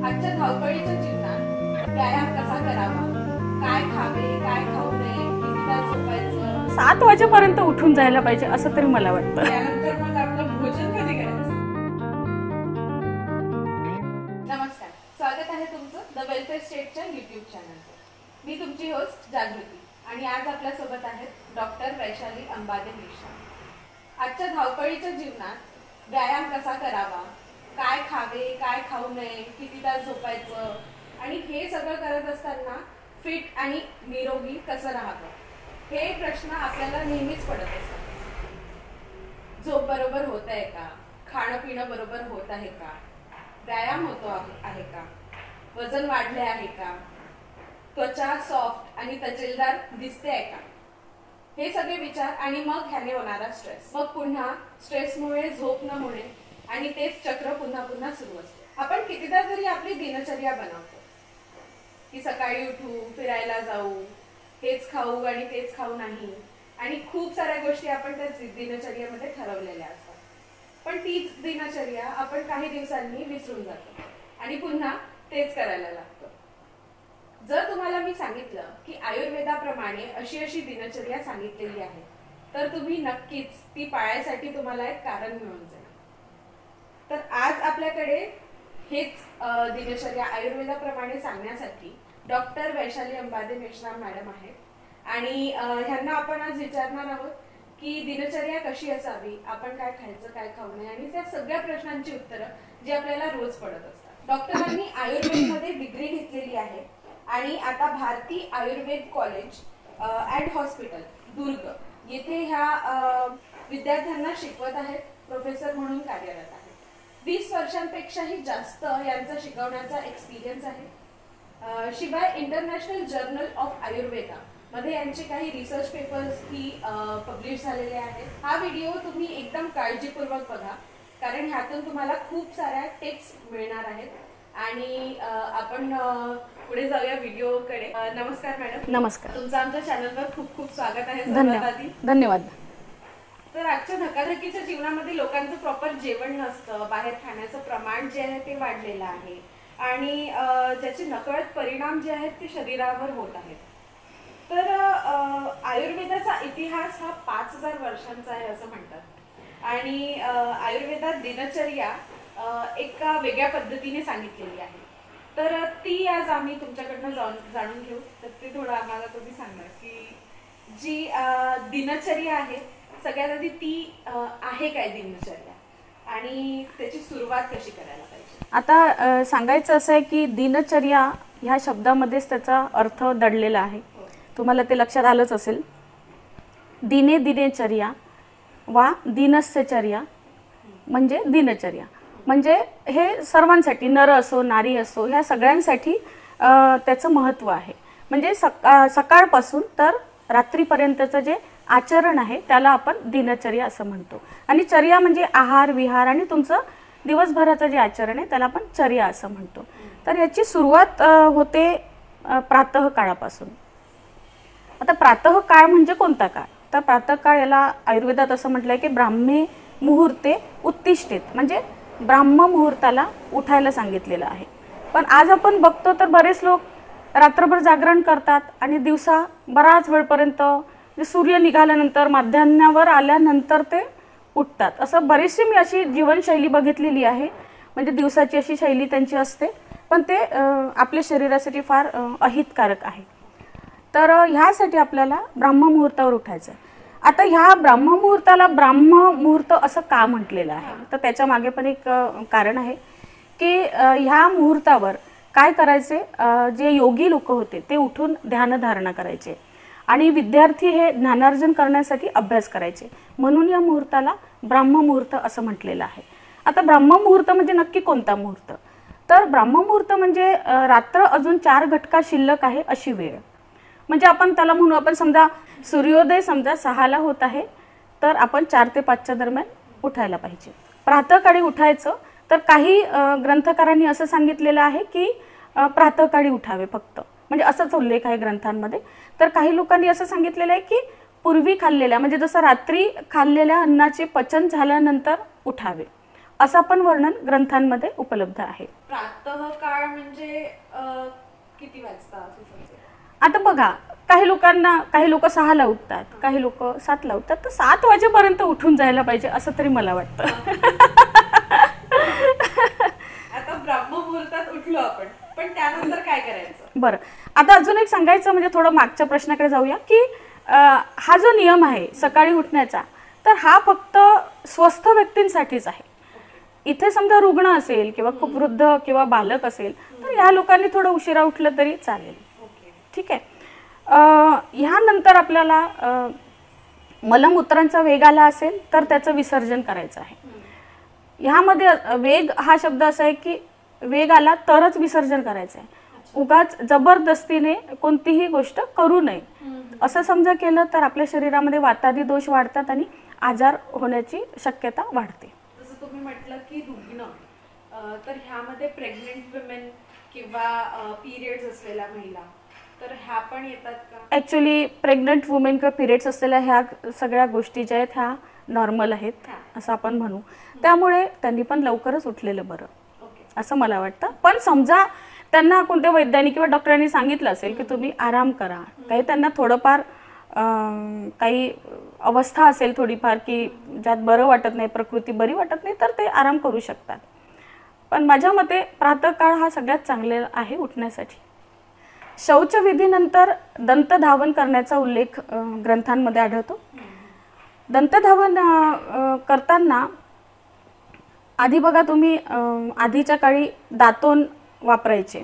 आजच्या धावपळीच्या जीवनात व्यायाम कसा करावा, काय खावे, काय खाऊ नये, किती तास झोपायचं, 7 वाजेपर्यंत उठून जायला पाहिजे असं तरी मला वाटतं. त्यानंतर मग आपलं भोजन कधी करायचं. नमस्कार, स्वागत आहे तुमचं द वेलफेअर स्टेटच्या YouTube चॅनलवर. मी तुमची होस्ट जागृती आणि आज आपल्या सोबत आहेत डॉक्टर वैशाली अंबादे मिश्रा. आजच्या धावपळीच्या जीवनात व्यायाम कसा करावा, काय खावे, काय खाऊ नये, किती तास झोपायचं आणि हे सगळं करत असताना फिट आणि निरोगी कसं राहावं, हे प्रश्न आपल्याला नेहमीच पडत असतात. झोप बरोबर होत आहे का, खाणं पिणं बरोबर होत आहे का, व्यायाम होतो आहे का, वजन वाढले आहे का, त्वचा सॉफ्ट आणि तजेलदार दिसते आहे का, हे सगळे विचार आणि मग ह्याने होणारा स्ट्रेस, मग पुन्हा स्ट्रेसमुळे झोप न होणे आणि तेच चक्र पुन्हा पुन्हा सुरू असते. आपण कितीदा तरी आपली दिनचर्या बनवतो की सकाळी उठू, फिरायला जाऊ, हेच खाऊ आणि तेच खाऊ नाही, आणि खूप साऱ्या गोष्टी आपण त्या दिनचर्येमध्ये ठरवलेल्या असतात. पण तीच दिनचर्या आपण काही दिवसांनी विसरून जातो आणि पुन्हा तेच करायला लागतो. जर तुम्हाला मी सांगितलं की आयुर्वेदाप्रमाणे अशी अशी दिनचर्या सांगितलेली आहे, तर तुम्ही नक्कीच ती पाळायसाठी तुम्हाला एक कारण मिळून जाईल. तर आज आपल्याकडे हेच दिनचर्या आयुर्वेदाप्रमाणे सांगण्यासाठी डॉक्टर वैशाली अंबादे मिश्रा मॅडम आहेत आणि ह्यांना आपण आज विचारणार आहोत की दिनचर्या कशी असावी, आपण काय खायचं, काय खाऊ नये, आणि त्या सगळ्या प्रश्नांची उत्तरं जी आपल्याला रोज पडत असतात. डॉक्टरांनी आयुर्वेदमध्ये डिग्री घेतलेली आहे आणि आता Bharati Ayurved college and hospital Durg येथे ह्या विद्यार्थ्यांना शिकवत आहेत, प्रोफेसर म्हणून कार्यरत आहेत. 20 वर्षांपेक्षाही जास्त यांचा शिकवण्याचा एक्सपिरियन्स आहे. शिवाय इंटरनॅशनल जर्नल ऑफ आयुर्वेदा मध्ये यांचे काही रिसर्च पेपर्स ही पब्लिश झालेले आहेत. हा व्हिडिओ तुम्ही एकदम काळजीपूर्वक बघा, कारण ह्यातून तुम्हाला खूप साऱ्या टिप्स मिळणार आहेत. आणि आपण पुढे जाऊया व्हिडिओकडे. नमस्कार मॅडम. नमस्कार. तुमचं आमच्या चॅनलवर खूप खूप स्वागत आहे. धन्यवाद. तर आजच्या धकाधकीच्या जीवनामध्ये लोकांचं प्रॉपर जेवण नसतं, बाहेर खाण्याचं प्रमाण जे आहे ते वाढलेलं आहे आणि ज्याचे नकळत परिणाम जे आहेत ते शरीरावर होत आहेत. तर आयुर्वेदाचा इतिहास हा 5000 वर्षांचा आहे असं म्हणतात आणि आयुर्वेदात दिनचर्या एका वेगळ्या पद्धतीने सांगितलेली आहे. तर ती आज आम्ही तुमच्याकडनं जाणून घेऊ. तर ते थोडं आम्हाला तुम्ही सांगा की जी दिनचर्या आहे, सगळ्यात आधी ती आहे काय दिनचर्या आणि त्याची सुरुवात कशी करायला पाहिजे. आता सांगायचं असं आहे की दिनचर्या ह्या शब्दामध्येच त्याचा अर्थ दडलेला आहे. तुम्हाला ते लक्षात आलंच असेल. दिने दिनचर्या वा दिनस्यचर्या म्हणजे दिनचर्या, म्हणजे हे सर्वांसाठी, नर असो नारी असो, ह्या सगळ्यांसाठी त्याचं महत्त्व आहे. म्हणजे सकाळपासून तर रात्रीपर्यंतचं जे आचरण आहे त्याला आपण दिनचर्या असं म्हणतो. आणि चर्या म्हणजे आहार विहार आणि तुमचं दिवसभराचं जे आचरण आहे त्याला आपण चर्या असं म्हणतो. तर याची सुरुवात होते प्रातःकाळापासून. आता प्रातःकाळ म्हणजे कोणता काळ, तर प्रातःकाळ याला आयुर्वेदात असं म्हटलंय की ब्राह्मे मुहूर्ते उत्तिष्ठेत, म्हणजे ब्राह्म मुहूर्ताला उठायला सांगितलेलं आहे. पण आज आपण बघतो तर बरेच लोक रात्रभर जागरण करतात आणि दिवसा बराच वेळपर्यंत सूर्य निघाल्यानंतर माध्यान्हावर आल्यानंतर ते उठतात. असं बरीचशी मी अशी जीवनशैली बघितलेली आहे. म्हणजे दिवसाची अशी शैली त्यांची असते, पण ते आपल्या शरीरासाठी फार अहितकारक आहे. तर ह्यासाठी आपल्याला ब्राह्ममुहूर्तावर उठायचं आहे. आता ह्या ब्राह्ममुहूर्ताला ब्राह्ममुहूर्त असं का म्हटलेलं आहे, तर त्याच्या मागे पण एक कारण आहे की ह्या मुहूर्तावर काय करायचे, जे योगी लोक होते ते उठून ध्यानधारणा करायचे आणि विद्यार्थी हे ज्ञानार्जन करण्यासाठी अभ्यास करायचे, म्हणून या मुहूर्ताला ब्राह्ममुहूर्त असं म्हटलेलं आहे. आता ब्राह्ममुहूर्त म्हणजे नक्की कोणता मुहूर्त, तर ब्राह्ममुहूर्त म्हणजे रात्र अजून 4 घटका शिल्लक आहे अशी वेळ. म्हणजे आपण त्याला म्हणू, आपण समजा सूर्योदय समजा 6ला होत आहे, तर आपण 4 ते 5च्या दरम्यान उठायला पाहिजे. प्रातःकाळी उठायचं, तर काही ग्रंथकारांनी असं सांगितलेलं आहे की प्रातःकाळी उठावे फक्त, म्हणजे असाच उल्लेख आहे ग्रंथांमध्ये. तर काही लोकांनी असं सांगितलेलं आहे की पूर्वी खाल्लेल्या, म्हणजे जसं रात्री खाल्लेल्या अन्नाचे पचन झाल्यानंतर उठावे, असं पण वर्णन ग्रंथांमध्ये उपलब्ध आहे. प्रातःकाळ किती वाजता असू शकते? आता बघा, काही लोक 6ला उठतात, काही लोक 7ला उठतात, तर 7 वाजेपर्यंत उठून जायला पाहिजे असं तरी मला वाटतं. आता ब्रह्ममुहूर्तात उठलो आपण, पण त्यानंतर काय करायचं? बरं, आता अजून एक सांगायचं म्हणजे थोडं मागच्या प्रश्नाकडे जाऊया की हा जो नियम आहे सकाळी उठण्याचा, तर हा फक्त स्वस्थ व्यक्तींसाठीच आहे. इथे समजा रुग्ण असेल किंवा खूप वृद्ध किंवा बालक असेल तर ह्या लोकांनी थोडं उशिरा उठलं तरी चालेल. ठीक आहे. ह्यानंतर आपल्याला मलमूत्रांचा वेग आला असेल तर त्याचं विसर्जन करायचं आहे. ह्यामध्ये वेग हा शब्द असा आहे की वेग आला तरच विसर्जन करायचं आहे. उगाच जबरदस्तीने कोणतीही गोष्ट करू नये. असं समजा केलं तर आपल्या शरीरामध्ये वातादी दोष वाढतात आणि आजार होण्याची शक्यता वाढते. जसं तुम्ही म्हटलं की रुग्ण, तर ह्यामध्ये प्रेग्नेंट वुमेन किंवा पिरियड्स असलेल्या महिला, तर ह्या पण येतात का? ॲक्च्युली प्रेग्नंट वुमेन किंवा पिरियड्स असलेल्या ह्या सगळ्या गोष्टी ज्या आहेत ह्या नॉर्मल आहेत असं आपण म्हणू. त्यामुळे त्यांनी पण लवकरच उठलेलं बरं असं मला वाटतं. पण समजा त्यांना कोणत्या वैज्ञानिक किंवा डॉक्टरांनी सांगितलं असेल की तुम्ही आराम करा, काही त्यांना थोडंफार काही अवस्था असेल थोडीफार की ज्यात बरं वाटत नाही, प्रकृती बरी वाटत नाही, तर ते आराम करू शकतात. पण माझ्या मते प्रातःकाळ हा सगळ्यात चांगलेला आहे उठण्यासाठी. शौचविधीनंतर दंतधावन करण्याचा उल्लेख ग्रंथांमध्ये आढळतो. दंतधावन करताना आधी बघा तुम्ही, आधीच्या काळी दातोन वापरायचे.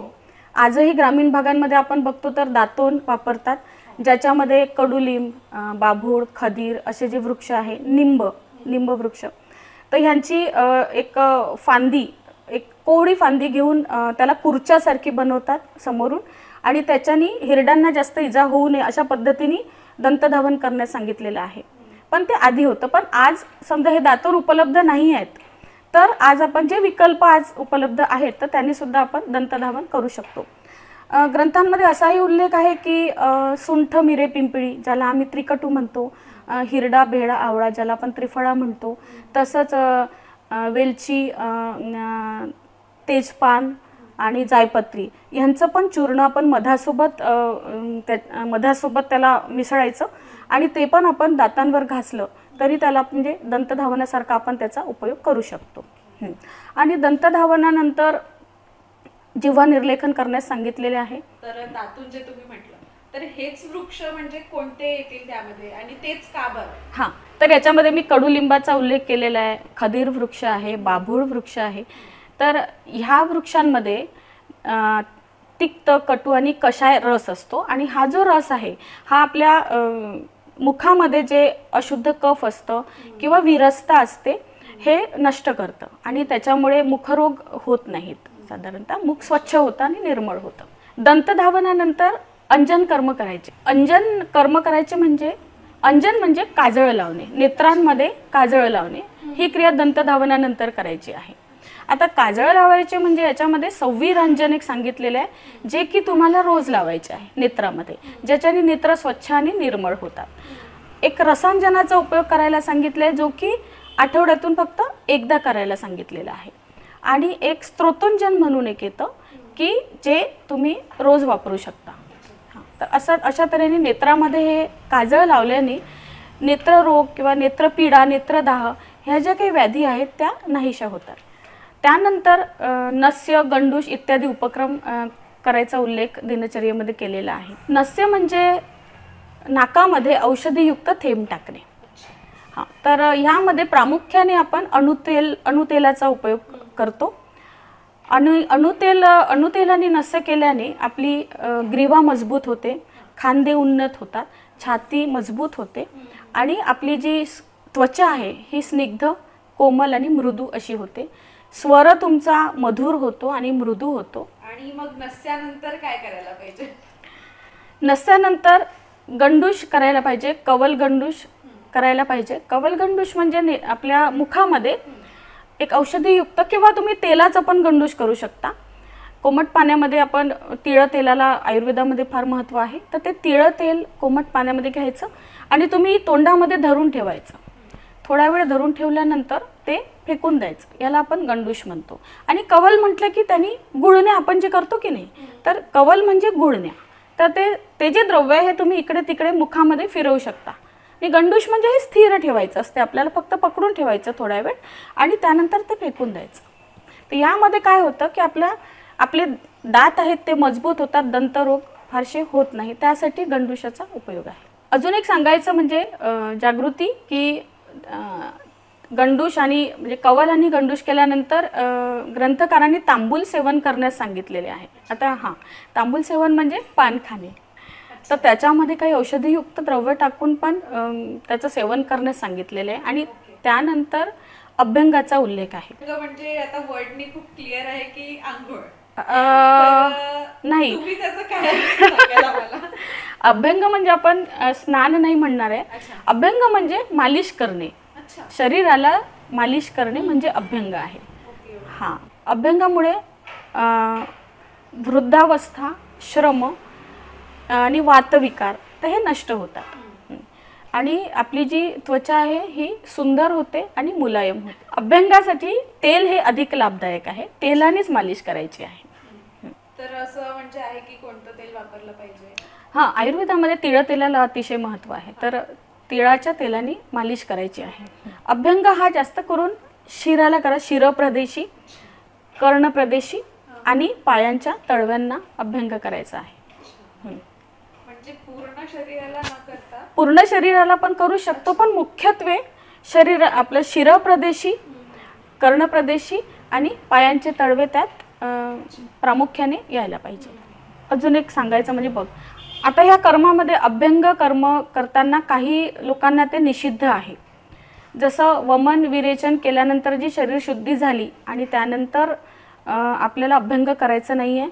आजही ग्रामीण भागांमध्ये आपण बघतो तर दातोन वापरतात, ज्याच्यामध्ये कडुलिंब, बाभूळ, खदीर असे जे वृक्ष आहे, निंब वृक्ष, तर ह्यांची एक फांदी, एक कोवळी फांदी घेऊन त्याला कुर्च्यासारखी बनवतात समोरून आणि त्याच्यानी हिरड्यांना जास्त इजा होऊ नये अशा पद्धतीने दंतधावन करण्यास सांगितलेलं आहे. पण ते आधी होतं. पण आज समजा हे दातोन उपलब्ध नाही आहेत, तर आज आपण जे विकल्प आज उपलब्ध आहेत तर त्यांनी सुद्धा आपण दंतधावन करू शकतो. ग्रंथांमध्ये असाही उल्लेख आहे की सुंठ, मिरे, पिंपळी ज्याला आम्ही त्रिकटू म्हणतो, हिरडा, भेडा, आवळा ज्याला आपण त्रिफळा म्हणतो, तसंच वेलची, तेजपान आणि जायपत्री यांचं पण चूर्ण आपण मधासोबत त्याला मिसळायचं आणि ते पण आपण दातांवर घासलं तरी त्याला म्हणजे दंतधावनासारखा आपण त्याचा उपयोग करू शकतो. आणि दंतधावनानंतर जिव्हा निर्लेखन करण्यास सांगितलेले आहे. तर दातून जे तुम्ही म्हटलं तर हेच वृक्ष म्हणजे कोणते येतील त्यामध्ये आणि तेच का बरं? हां, तर याच्यामध्ये मी कडुलिंबाचा उल्लेख केलेला आहे, खदीर वृक्ष आहे, बाभूळ वृक्ष आहे. तर ह्या वृक्षांमध्ये तिक्त, कटू आणि कषाय रस असतो आणि हा जो रस आहे हा आपल्या मुखामध्ये जे अशुद्ध कफ असतं किंवा विरसता असते हे नष्ट करतं आणि त्याच्यामुळे मुखरोग होत नाहीत. साधारणतः मुख स्वच्छ होतं आणि निर्मळ होतं. दंतधावनानंतर अंजन कर्म करायचे. अंजन कर्म करायचे म्हणजे अंजन म्हणजे काजळ लावणे, नेत्रांमध्ये काजळ लावणे. ही क्रिया दंतधावनानंतर करायची आहे. आता काजळ लावायचे म्हणजे याच्यामध्ये संविरांजन एक सांगितलेलं आहे जे की तुम्हाला रोज लावायचे आहे नेत्रामध्ये, ज्याच्याने नेत्र स्वच्छ आणि निर्मळ होतात. एक रसांजनाचा उपयोग करायला सांगितलाय जो की आठवड्यातून फक्त एकदा करायला सांगितलेला आहे. आणि एक स्त्रोतोंजन म्हणून एक येतं की जे तुम्ही रोज वापरू शकता. तर अशा तऱ्हेने नेत्रामध्ये हे काजळ लावल्याने नेत्ररोग किंवा नेत्रपीडा, नेत्रदाह ह्या ज्या काही व्याधी आहेत त्या नाहीशा होतात. त्यानंतर नस्य, गंडूश इत्यादी उपक्रम करायचा उल्लेख दिनचर्येमध्ये केलेला आहे. नस्य म्हणजे नाकामध्ये औषधीयुक्त थेंब टाकणे. हां, तर ह्यामध्ये प्रामुख्याने आपण अणुतेलाचा उपयोग करतो. अणुतेलाने नस्य केल्याने आपली ग्रीवा मजबूत होते, खांदे उन्नत होतात, छाती मजबूत होते आणि आपली जी त्वचा आहे ही स्निग्ध, कोमल आणि मृदू अशी होते. स्वर तुमचा मधुर होतो आणि मृदू होतो. आणि मग नस्यानंतर काय करायला पाहिजे? नस्यानंतर गंडूश करायला पाहिजे, कवल गंडूश करायला पाहिजे. कवल गंडूश म्हणजे आपल्या मुखामध्ये एक औषधीयुक्त किंवा तुम्ही तेलाचं पण गंडूश करू शकता. कोमट पाण्यामध्ये आपण तिळ तेलाला आयुर्वेदामध्ये फार महत्त्व आहे, तर ते तिळ तेल कोमट पाण्यामध्ये घ्यायचं आणि तुम्ही तोंडामध्ये धरून ठेवायचं. थोडा वेळ धरून ठेवल्यानंतर ते फेकून द्यायचं, याला आपण गंडूश म्हणतो. आणि कवल म्हटलं की त्यांनी गुळण्या आपण जे करतो की नाही, तर कवल म्हणजे गुळण्या. तर ते जे द्रव्य आहे हे तुम्ही इकडे तिकडे मुखामध्ये फिरवू शकता. आणि गंडूश म्हणजे हे स्थिर ठेवायचं असते, आपल्याला फक्त पकडून ठेवायचं थोडा वेळ आणि त्यानंतर ते फेकून द्यायचं. तर यामध्ये काय होतं की आपले दात आहेत ते मजबूत होतात, दंतरोग फारसे होत नाही, त्यासाठी गंडूशाचा उपयोग आहे. अजून एक सांगायचं म्हणजे जागृती की गंडूश आणि म्हणजे कवल आणि गंडूश केल्यानंतर ग्रंथकारांनी तांबूल सेवन करण्यास सांगितलेले आहे. आता तांबूल सेवन म्हणजे पान खाणे, तर त्याच्यामध्ये काही औषधीयुक्त द्रव्य टाकून पण त्याचं सेवन करण्यास सांगितलेले आहे. आणि त्यानंतर अभ्यंगाचा उल्लेख आहे. म्हणजे आता वर्डनी खूप क्लिअर आहे की आंघोळ नाही, तुम्ही त्याचं काय सांगायला मला? अभ्यंग म्हणजे आपण स्नान नाही म्हणणार आहे. अभ्यंग म्हणजे मालिश करणे, शरीराला मालिश करणे म्हणजे अभ्यंग आहे. अभ्यंगामुळे वृद्धावस्था, श्रम आणि वातविकार तर हे नष्ट होतात. आणि आपली जी त्वचा आहे ही सुंदर होते आणि मुलायम होते. अभ्यंगासाठी तेल हे अधिक लाभदायक आहे, तेलानेच मालिश करायची आहे. तर असं म्हणजे आहे की कोणतं तेल वापरलं पाहिजे? आयुर्वेदामध्ये तिळ तेलाला अतिशय महत्त्व आहे, तर तिळाच्या तेलाने मालिश करायची आहे. अभ्यंग हा जास्त करून शिराला करा, शिरप्रदेशी, कर्णप्रदेशी आणि पायांच्या तळव्यांना अभ्यंग करायचा आहे. म्हणजे पूर्ण शरीराला न करता पूर्ण शरीराला पण करू शकतो, पण मुख्यत्वे शरीर आपलं शिरप्रदेशी, कर्णप्रदेशी आणि पायांचे तळवे त्यात प्रामुख्याने यायला पाहिजे. अजून एक सांगायचं म्हणजे बघ, आता ह्या कर्मामध्ये अभ्यंग कर्म करताना काही लोकांना ते निषिद्ध आहे. जसं वमन विरेचन केल्यानंतर जी शरीर शुद्धी झाली आणि त्यानंतर आपल्याला अभ्यंग करायचं नाही आहे.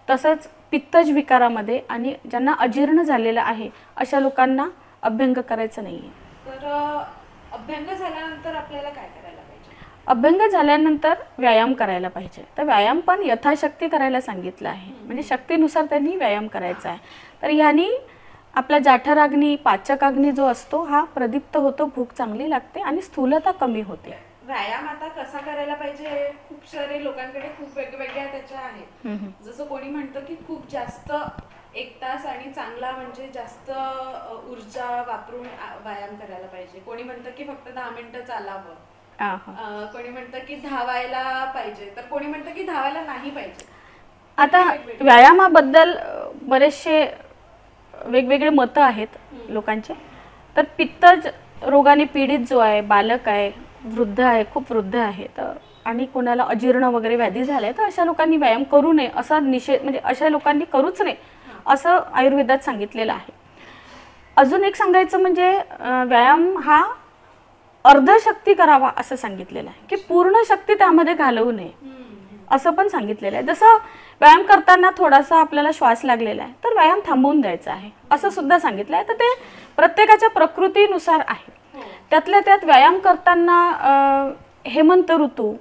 तसंच पित्तज विकारामध्ये आणि ज्यांना अजीर्ण झालेलं आहे अशा लोकांना अभ्यंग करायचं नाही आहे. तर अभ्यंग झाल्यानंतर आपल्याला काय करायला पाहिजे? अभ्यंग झाल्यानंतर व्यायाम करायला पाहिजे. तर व्यायाम पण यथाशक्ती करायला सांगितलं आहे, म्हणजे शक्तीनुसार त्यांनी व्यायाम करायचा आहे. तर ह्यानी आपला जाठराग्नी, पाचकाग्नी जो असतो हा प्रदीप्त होतो, भूक चांगली लागते आणि स्थूलता कमी होते. व्यायाम आता कसा करायला पाहिजे? खूप सारे लोकांकडे खूप वेगवेगळ्या त्याच्या आहेत. जसं कोणी म्हणतं की खूप जास्त 1 तास आणि चांगला म्हणजे जास्त ऊर्जा वापरून व्यायाम करायला पाहिजे. कोणी म्हणतं की फक्त 10 मिनिटं चालावं, कोणी म्हणतं की धावायला पाहिजे, तर कोणी म्हणतं की धावायला नाही पाहिजे. आता व्यायामाबद्दल बरेचसे वेगवेगळे मतं आहेत लोकांचे. तर पित्तज रोगाने पीडित जो आहे, बालक आहे, वृद्ध आहे, खूप वृद्ध आहे, तर आणि कोणाला अजीर्ण वगैरे व्याधी झाले, तर अशा लोकांनी व्यायाम करू नये असा निषेध, म्हणजे अशा लोकांनी करूच नये असं आयुर्वेदात सांगितलेलं आहे. अजून एक सांगायचं म्हणजे व्यायाम हा अर्धशक्ती करावा असं सांगितलेलं आहे, की पूर्ण शक्ती त्यामध्ये घालवू नये असं पण सांगितलेलं आहे. जसं व्यायाम करताना थोडासा आपल्याला श्वास लागलेला आहे तर व्यायाम थांबवून द्यायचा आहे असं सुद्धा सांगितलं आहे. तर ते प्रत्येकाच्या प्रकृतीनुसार आहे. त्यातल्या त्यात व्यायाम करताना हेमंत ऋतू,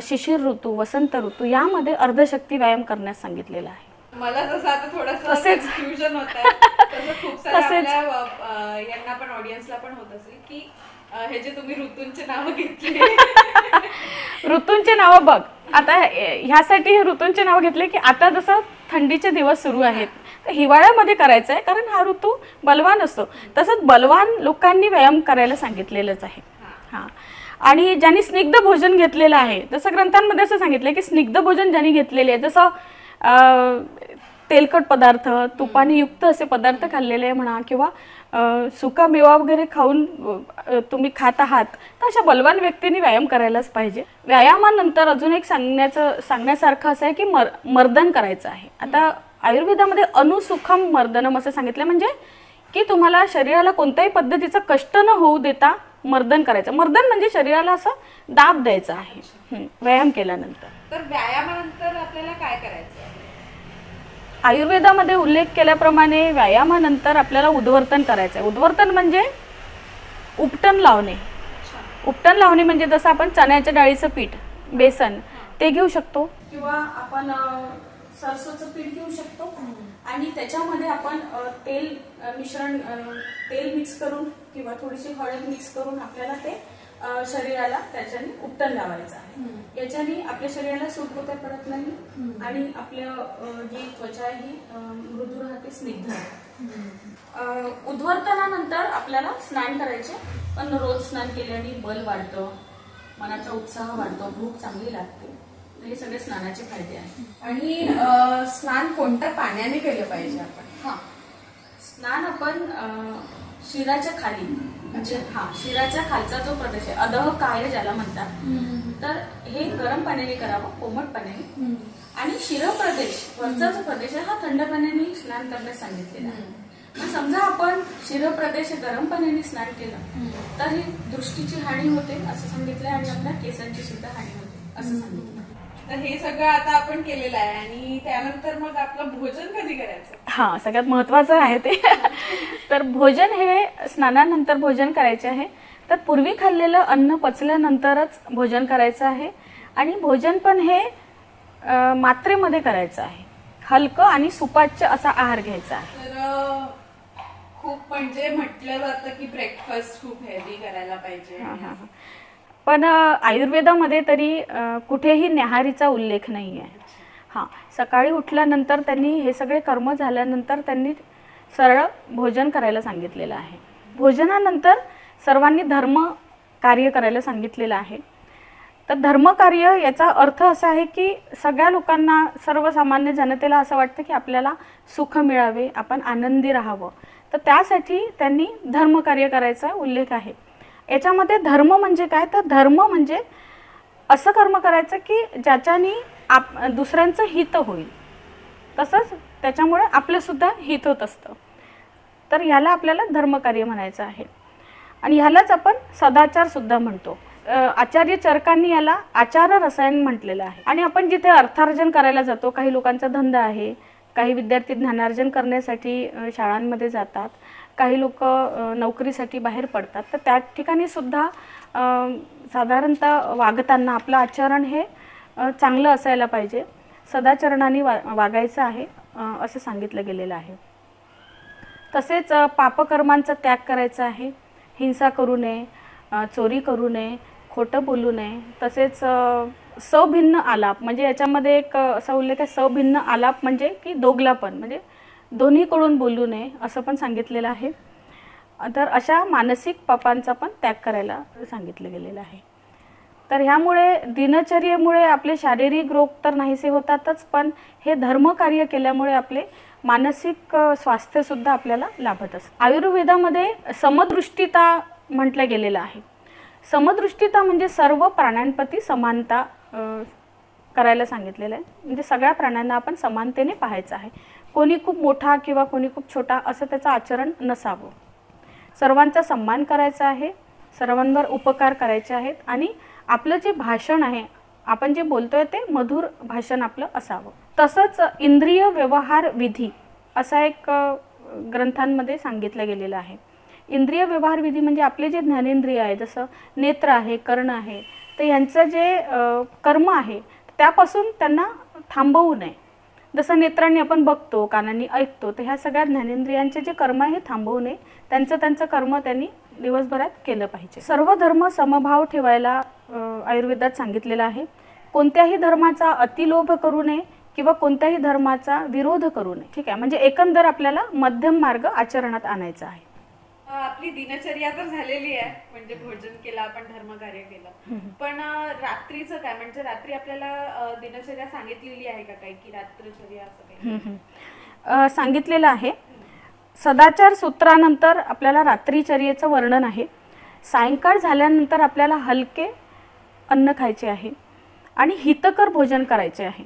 शिशिर ऋतू, वसंत ऋतू यामध्ये अर्धशक्ती व्यायाम करण्यास सांगितलेलं आहे. मला जसं आता थोडंसं कन्फ्युजन होतंय, तसं खूप साऱ्या आपल्या यांना पण ऑडियन्सला पण होत असेल की हे जे तुम्ही ऋतूंचे नाव घेतले, ऋतूंचे नाव बघ, आता ह्यासाठी हे ऋतूंचे नाव घेतले की आता जसं थंडीचे दिवस सुरू आहेत तर हिवाळ्यामध्ये करायचं आहे, कारण हा ऋतू बलवान असतो. तसंच बलवान लोकांनी व्यायाम करायला सांगितलेलंच आहे. आणि ज्यांनी स्निग्ध भोजन घेतलेलं आहे, जसं ग्रंथांमध्ये असं सांगितलं की स्निग्ध भोजन ज्यांनी घेतलेले आहे, जसं तेलकट पदार्थ, तुपाने युक्त असे पदार्थ खाल्लेले आहे म्हणा, किंवा सुका मेवा वगैरे खाऊन तुम्ही खात आहात, तर अशा बलवान व्यक्तींनी व्यायाम करायलाच पाहिजे. व्यायामानंतर अजून एक सांगण्यासारखं असं आहे की मर्दन करायचं आहे. आता आयुर्वेदामध्ये अनुसुखम मर्दनम असं सांगितलं, म्हणजे की तुम्हाला शरीराला कोणत्याही पद्धतीचं कष्ट न होऊ देता मर्दन करायचं. मर्दन म्हणजे शरीराला असं दाब द्यायचा आहे व्यायाम केल्यानंतर. तर व्यायामानंतर आपल्याला काय करायचं? आयुर्वेदामध्ये उल्लेख केल्याप्रमाणे व्यायामानंतर आपल्याला उद्वर्तन करायचं आहे. उद्वर्तन म्हणजे उपटन लावणे. उपटन लावणे म्हणजे जसं आपण चण्याच्या डाळीचं पीठ, बेसन ते घेऊ शकतो, किंवा आपण सरसोचं पीठ घेऊ शकतो आणि त्याच्यामध्ये आपण तेल मिक्स करून किंवा थोडीशी हळद मिक्स करून आपल्याला ते शरीराला त्याच्याने उपटन लावायचं आहे. याच्याने आपल्या शरीराला सुटपोत्या पडत नाही आणि आपलं जी त्वचा आहे ही मृदू राहते, स्निग्ध राहते. उद्वर्तनानंतर आपल्याला स्नान करायचे, पण रोज स्नान केल्याने बल वाढतं, मनाचा उत्साह वाढतो, भूक चांगली लागते. हे सगळे स्नानाचे फायदे आहेत. आणि स्नान कोणत्या पाण्याने केलं पाहिजे आपण? स्नान आपण शिराच्या खाली, म्हणजे शिराच्या खालचा जो प्रदेश आहे, अधः काय ज्याला म्हणतात, तर हे गरम पाण्याने करावं, कोमट पाण्याने. आणि शिर प्रदेश, वरचा जो प्रदेश आहे, हा थंड पाण्याने स्नान करण्यास सांगितलेला आहे. पण समजा आपण शिर प्रदेश गरम पाण्याने स्नान केलं तर ही दृष्टीची हानी होते असं सांगितलंय, आणि आपल्या केसांची सुद्धा हानी होते असं सांगितलं. तर हे सगळं आता आपण केलेलं आहे, आणि त्यानंतर मग आपलं भोजन कधी करायचं? सगळ्यात महत्वाचं आहे ते. तर भोजन हे स्नानानंतर भोजन करायचे आहे. तर पूर्वी खाल्लेलं अन्न पचल्यानंतरच भोजन करायचं आहे, आणि भोजन पण हे मात्रेमध्ये करायचं आहे. हलकं आणि सुपाच्य असा आहार घ्यायचा आहे. तर खूप म्हणजे म्हटलं जातं की ब्रेकफास्ट खूप हेल्दी करायला पाहिजे, पण आयुर्वेदामध्ये तरी कुठेही न्याहारीचा उल्लेख नाही आहे. सकाळी उठल्यानंतर त्यांनी हे सगळे कर्म झाल्यानंतर त्यांनी सरळ भोजन करायला सांगितलेलं आहे. भोजनानंतर सर्वांनी धर्म कार्य करायला सांगितलेलं आहे. तर धर्मकार्य याचा अर्थ असा आहे की सगळ्या लोकांना, सर्वसामान्य जनतेला असं वाटतं की आपल्याला सुख मिळावे, आपण आनंदी राहावं, तर त्यासाठी त्यांनी धर्मकार्य करायचा उल्लेख आहे. याच्यामध्ये धर्म म्हणजे काय, तर धर्म म्हणजे असं कर्म करायचं की ज्याच्याने दुसऱ्यांचं हित होईल, तसंच त्याच्यामुळे आपलं सुद्धा हित होत असतं. तर ह्याला आपल्याला धर्मकार्य म्हणायचं आहे. आणि ह्यालाच आपण सदाचार सुद्धा म्हणतो. आचार्य चरकांनी याला आचार रसायन म्हटलेलं आहे. आणि आपण जिथे अर्थार्जन करायला जातो, काही लोकांचा धंदा आहे, काही विद्यार्थी ज्ञानार्जन करण्यासाठी शाळांमध्ये जातात, काही लोक नोकरीसाठी बाहेर पडतात, तर त्या ठिकाणी सुद्धा साधारणतः वागताना आपलं आचरण हे चांगलं असायला पाहिजे, सदाचरणाने वागायचं आहे असं सांगितलं गेलेलं आहे. तसेच पापकर्मांचा त्याग करायचा आहे. हिंसा करू नये, चोरी करू नये, खोटं बोलू नये. तसेच सभिन्न आलाप, म्हणजे याच्यामध्ये एक असा उल्लेख आहे, सभिन्न आलाप म्हणजे की दोघलापण, म्हणजे दोन्हीकडून बोलू नये असं पण सांगितलेलं आहे. तर अशा मानसिक पापांचा पण त्याग करायला सांगितलं गेलेलं आहे. तर ह्यामुळे दिनचर्येमुळे आपले शारीरिक रोग तर नाहीसे होतातच, पण हे धर्मकार्य केल्यामुळे आपले मानसिक स्वास्थ्यसुद्धा आपल्याला लाभत असतं. आयुर्वेदामध्ये समदृष्टिता म्हटलं गेलेलं आहे. समदृष्टिता म्हणजे सर्व प्राण्यांप्रती समानता करायला सांगितलेलं आहे. म्हणजे सगळ्या प्राण्यांना आपण समानतेने पाहायचं आहे. कोणी खूप मोठा किंवा कोणी खूप छोटा असं त्याचं आचरण नसावं. सर्वांचा सन्मान करायचा आहे, सर्वांवर उपकार करायचे आहेत, आणि आपलं जे भाषण आहे, आपण जे बोलतोय ते मधुर भाषण आपलं असावं. तसंच इंद्रिय व्यवहार विधी असा एक ग्रंथांमध्ये सांगितलं गेलेलं आहे. इंद्रिय व्यवहार विधी म्हणजे आपले जे ज्ञानेंद्रिय आहे, जसं नेत्र आहे, कर्ण आहे, तर यांचं जे कर्म आहे त्यापासून त्यांना थांबवू नये. जसं नेत्रांनी आपण बघतो, कानांनी ऐकतो, तर ह्या सगळ्या ज्ञानेंद्रियांचे जे कर्म आहे हे थांबवू नये. त्यांचं कर्म त्यांनी दिवसभरात केलं पाहिजे. सर्व धर्म समभाव ठेवायला आयुर्वेदात सांगितलेलं आहे. कोणत्याही धर्माचा अतिलोभ करू नये किंवा कोणत्याही धर्माचा विरोध करू नये. ठीक आहे, म्हणजे एकंदर आपल्याला मध्यम मार्ग आचरणात आणायचा आहे. आपली दिनचर्या तर झालेली आहे, म्हणजे भोजन केलं, आपण धर्मकार्य केलं, पण रात्रीचं काय, म्हणजे रात्री आपल्याला दिनचर्या सांगितलेली आहे का काही, की रात्रचर्या असं काही सांगितलेलं आहे. सदाचार सूत्रानंतर आपल्याला रात्रीचर्येचं वर्णन आहे. सायंकाळ झाल्यानंतर आपल्याला हलके अन्न खायचे आहे आणि हितकर भोजन करायचे आहे,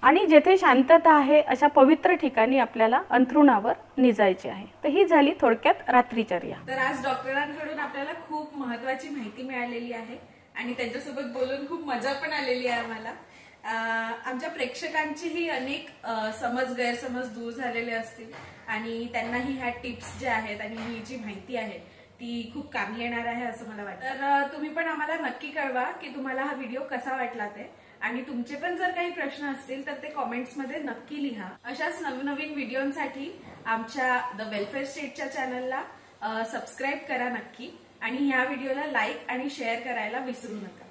आणि जेथे शांतता आहे अशा पवित्र ठिकाणी आपल्याला अंथरुणावर निजायचे आहे. तर ही झाली थोडक्यात रात्रीचर्या. तर आज डॉक्टरांकडून आपल्याला खूप महत्त्वाची माहिती मिळालेली आहे, आणि त्यांच्यासोबत बोलून खूप मजा पण आलेली आहे आम्हाला. आमच्या प्रेक्षकांचीही अनेक गैरसमज दूर झालेले असतील, आणि त्यांनाही ह्या टिप्स ज्या आहेत आणि ही जी माहिती आहे ती खूप कामी येणार आहे असं मला वाटतं. तर तुम्ही पण आम्हाला नक्की कळवा की तुम्हाला हा व्हिडिओ कसा वाटला ते, आणि तुमचे पण जर काही प्रश्न असतील तर ते कॉमेंट्समध्ये नक्की लिहा. अशाच नवनवीन व्हिडिओसाठी आमच्या द वेलफेअर स्टेटच्या चॅनलला सबस्क्राईब करा नक्की. आणि ह्या व्हिडिओला लाईक आणि शेअर करायला विसरू नका.